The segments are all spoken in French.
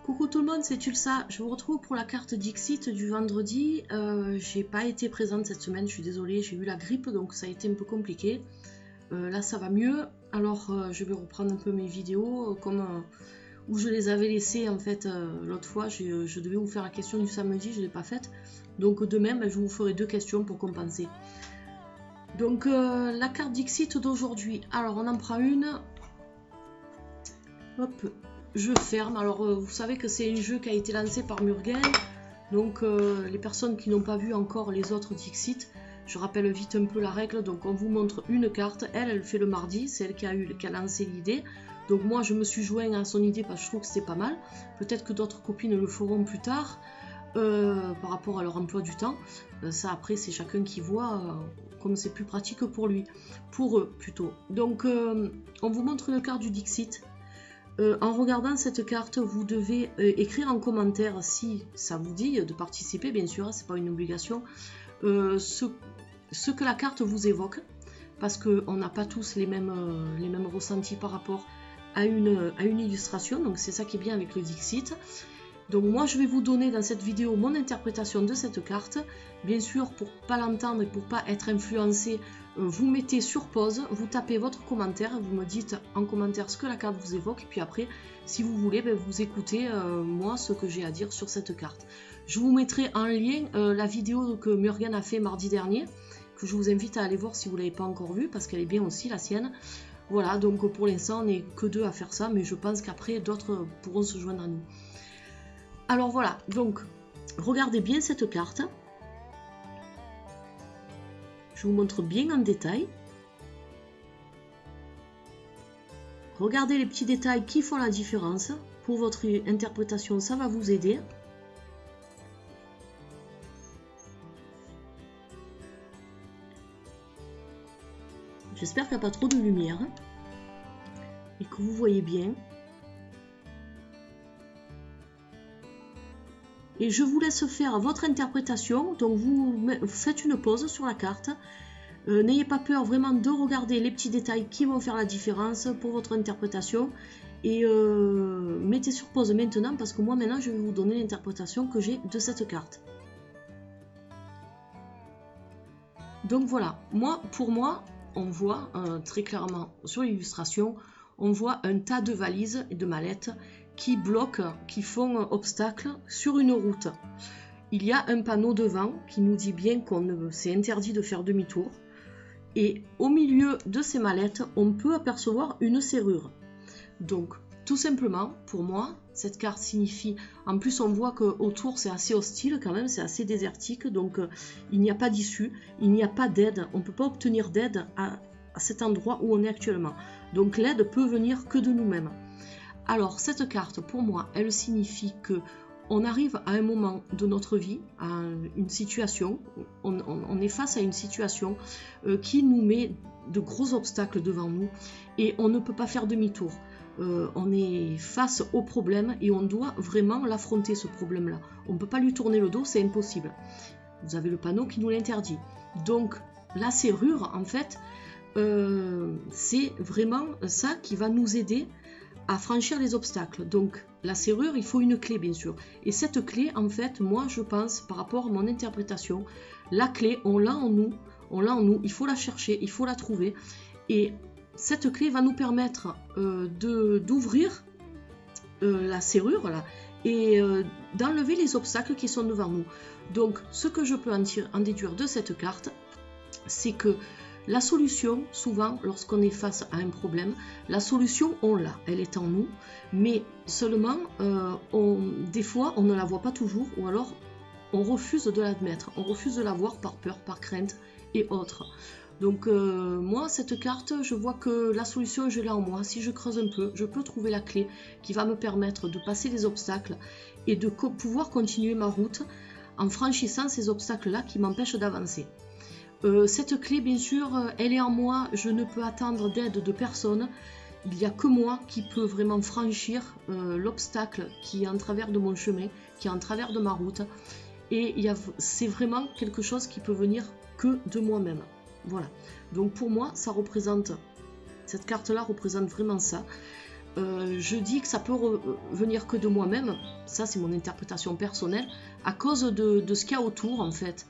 Coucou tout le monde, c'est Tulsa. Je vous retrouve pour la carte Dixit du vendredi. J'ai pas été présente cette semaine, je suis désolée, j'ai eu la grippe donc ça a été un peu compliqué. Là ça va mieux, alors je vais reprendre un peu mes vidéos comme où je les avais laissées en fait l'autre fois. Je devais vous faire la question du samedi, je ne l'ai pas faite. Donc demain je vous ferai deux questions pour compenser. Donc la carte Dixit d'aujourd'hui, alors on en prend une. Hop. Je ferme. Alors vous savez que c'est un jeu qui a été lancé par Murgen, donc les personnes qui n'ont pas vu encore les autres Dixit, je rappelle vite un peu la règle. Donc on vous montre une carte, elle fait le mardi, c'est elle qui a lancé l'idée, donc moi je me suis joint à son idée parce que je trouve que c'était pas mal. Peut-être que d'autres copines le feront plus tard par rapport à leur emploi du temps, ça après c'est chacun qui voit comme c'est plus pratique pour eux plutôt. Donc on vous montre une carte du Dixit. En regardant cette carte, vous devez écrire en commentaire si ça vous dit de participer, bien sûr, c'est pas une obligation, ce que la carte vous évoque, parce qu'on n'a pas tous les mêmes ressentis par rapport à une illustration, donc c'est ça qui est bien avec le Dixit. Donc moi je vais vous donner dans cette vidéo mon interprétation de cette carte. Bien sûr, pour pas l'entendre et pour pas être influencé, vous mettez sur pause, vous tapez votre commentaire, vous me dites en commentaire ce que la carte vous évoque, et puis après, si vous voulez, vous écoutez moi ce que j'ai à dire sur cette carte. Je vous mettrai en lien la vidéo que Murgen a fait mardi dernier, que je vous invite à aller voir si vous ne l'avez pas encore vue, parce qu'elle est bien aussi la sienne. Voilà, donc pour l'instant on n'est que deux à faire ça, mais je pense qu'après d'autres pourront se joindre à nous. Alors voilà, donc regardez bien cette carte. Je vous montre bien en détail. Regardez les petits détails qui font la différence. Pour votre interprétation, ça va vous aider. J'espère qu'il n'y a pas trop de lumière et que vous voyez bien. Et je vous laisse faire votre interprétation, donc vous faites une pause sur la carte. N'ayez pas peur vraiment de regarder les petits détails qui vont faire la différence pour votre interprétation. Et mettez sur pause maintenant parce que moi maintenant je vais vous donner l'interprétation que j'ai de cette carte. Donc voilà, pour moi, on voit très clairement sur l'illustration, on voit un tas de valises et de mallettes qui bloquent, qui font obstacle sur une route. Il y a un panneau devant qui nous dit bien qu'on c'est interdit de faire demi-tour. Et au milieu de ces mallettes, on peut apercevoir une serrure. Donc, tout simplement, pour moi, cette carte signifie... En plus, on voit qu'autour, c'est assez hostile quand même, c'est assez désertique. Donc, il n'y a pas d'issue, il n'y a pas d'aide. On ne peut pas obtenir d'aide à cet endroit où on est actuellement. Donc, l'aide peut venir que de nous-mêmes. Alors cette carte pour moi elle signifie que on arrive à un moment de notre vie, à une situation, on est face à une situation qui nous met de gros obstacles devant nous et on ne peut pas faire demi-tour. On est face au problème et on doit vraiment l'affronter ce problème là. On ne peut pas lui tourner le dos, c'est impossible. Vous avez le panneau qui nous l'interdit. Donc la serrure en fait c'est vraiment ça qui va nous aider à franchir les obstacles. Donc la serrure, il faut une clé bien sûr. Et cette clé, en fait, moi je pense, par rapport à mon interprétation, la clé, on l'a en nous, il faut la chercher, il faut la trouver. Et cette clé va nous permettre d'ouvrir la serrure là, et d'enlever les obstacles qui sont devant nous. Donc ce que je peux en déduire de cette carte, c'est que la solution, souvent, lorsqu'on est face à un problème, la solution, on l'a, elle est en nous, mais seulement, des fois, on ne la voit pas toujours, ou alors, on refuse de l'admettre, on refuse de la voir par peur, par crainte et autres. Donc, moi, cette carte, je vois que la solution, je l'ai en moi. Si je creuse un peu, je peux trouver la clé qui va me permettre de passer les obstacles et de pouvoir continuer ma route en franchissant ces obstacles-là qui m'empêchent d'avancer. Cette clé, bien sûr, elle est en moi, je ne peux attendre d'aide de personne. Il n'y a que moi qui peut vraiment franchir l'obstacle qui est en travers de mon chemin, qui est en travers de ma route. Et c'est vraiment quelque chose qui peut venir que de moi-même. Voilà. Donc pour moi, ça représente, cette carte-là représente vraiment ça. je dis que ça peut venir que de moi-même, ça c'est mon interprétation personnelle, à cause de ce qu'il y a autour en fait.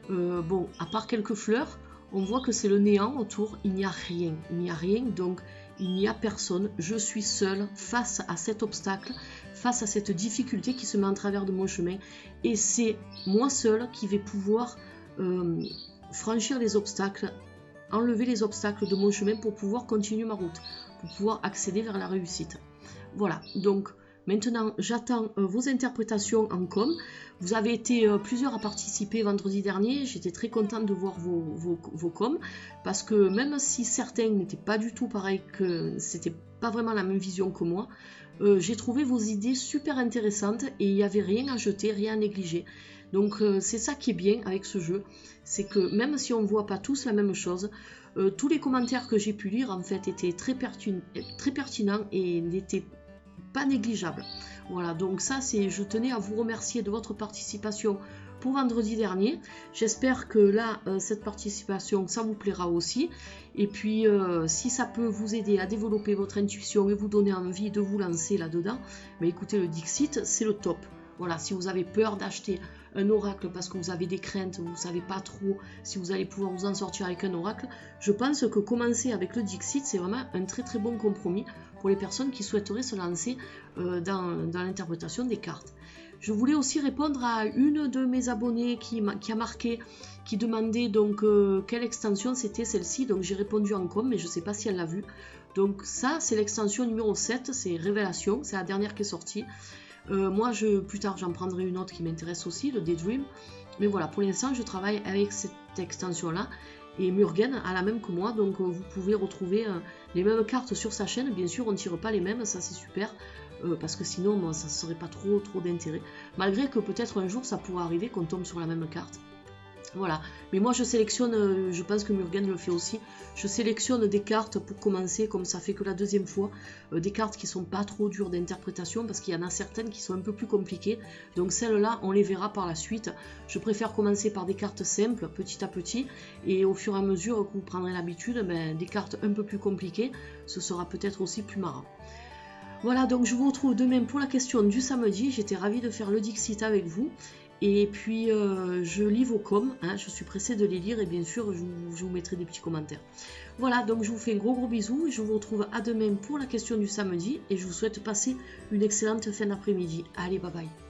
Bon, à part quelques fleurs, on voit que c'est le néant autour, il n'y a rien, donc il n'y a personne, je suis seule face à cet obstacle, face à cette difficulté qui se met en travers de mon chemin, et c'est moi seule qui vais pouvoir franchir les obstacles, enlever les obstacles de mon chemin pour pouvoir continuer ma route, pour pouvoir accéder vers la réussite. Voilà, donc maintenant j'attends vos interprétations en com. Vous avez été plusieurs à participer vendredi dernier, j'étais très contente de voir vos coms, parce que même si certains n'étaient pas du tout pareils, que c'était pas vraiment la même vision que moi, j'ai trouvé vos idées super intéressantes et il n'y avait rien à jeter, rien à négliger. Donc c'est ça qui est bien avec ce jeu, c'est que même si on ne voit pas tous la même chose, tous les commentaires que j'ai pu lire en fait étaient très pertinents et n'étaient pas négligeables. Voilà, donc ça c'est, je tenais à vous remercier de votre participation pour vendredi dernier. J'espère que là, cette participation, ça vous plaira aussi. Et puis, si ça peut vous aider à développer votre intuition et vous donner envie de vous lancer là-dedans, mais écoutez, le Dixit, c'est le top. Voilà, si vous avez peur d'acheter un oracle parce que vous avez des craintes, vous ne savez pas trop si vous allez pouvoir vous en sortir avec un oracle, je pense que commencer avec le Dixit, c'est vraiment un très très bon compromis pour les personnes qui souhaiteraient se lancer dans l'interprétation des cartes. Je voulais aussi répondre à une de mes abonnées qui a marqué, qui demandait donc quelle extension c'était celle-ci, donc j'ai répondu en com, mais je ne sais pas si elle l'a vue. Donc ça, c'est l'extension numéro 7, c'est Révélation, c'est la dernière qui est sortie. Moi, plus tard, j'en prendrai une autre qui m'intéresse aussi, le Daydream. Mais voilà, pour l'instant, je travaille avec cette extension-là. Et Murgen a la même que moi, donc vous pouvez retrouver les mêmes cartes sur sa chaîne. Bien sûr, on ne tire pas les mêmes, ça c'est super. Parce que sinon, moi, ça ne serait pas trop d'intérêt. Malgré que peut-être un jour, ça pourrait arriver qu'on tombe sur la même carte. Voilà, mais moi je sélectionne, je pense que Murgen le fait aussi, je sélectionne des cartes pour commencer, comme ça fait que la deuxième fois, des cartes qui sont pas trop dures d'interprétation, parce qu'il y en a certaines qui sont un peu plus compliquées, donc celles-là on les verra par la suite. Je préfère commencer par des cartes simples, petit à petit, et au fur et à mesure que vous prendrez l'habitude, des cartes un peu plus compliquées, ce sera peut-être aussi plus marrant. Voilà, donc je vous retrouve demain pour la question du samedi, j'étais ravie de faire le Dixit avec vous. Et puis je lis vos coms, hein, je suis pressée de les lire et bien sûr je vous mettrai des petits commentaires. Voilà, donc je vous fais un gros bisou et je vous retrouve à demain pour la question du samedi et je vous souhaite passer une excellente fin d'après-midi. Allez, bye bye.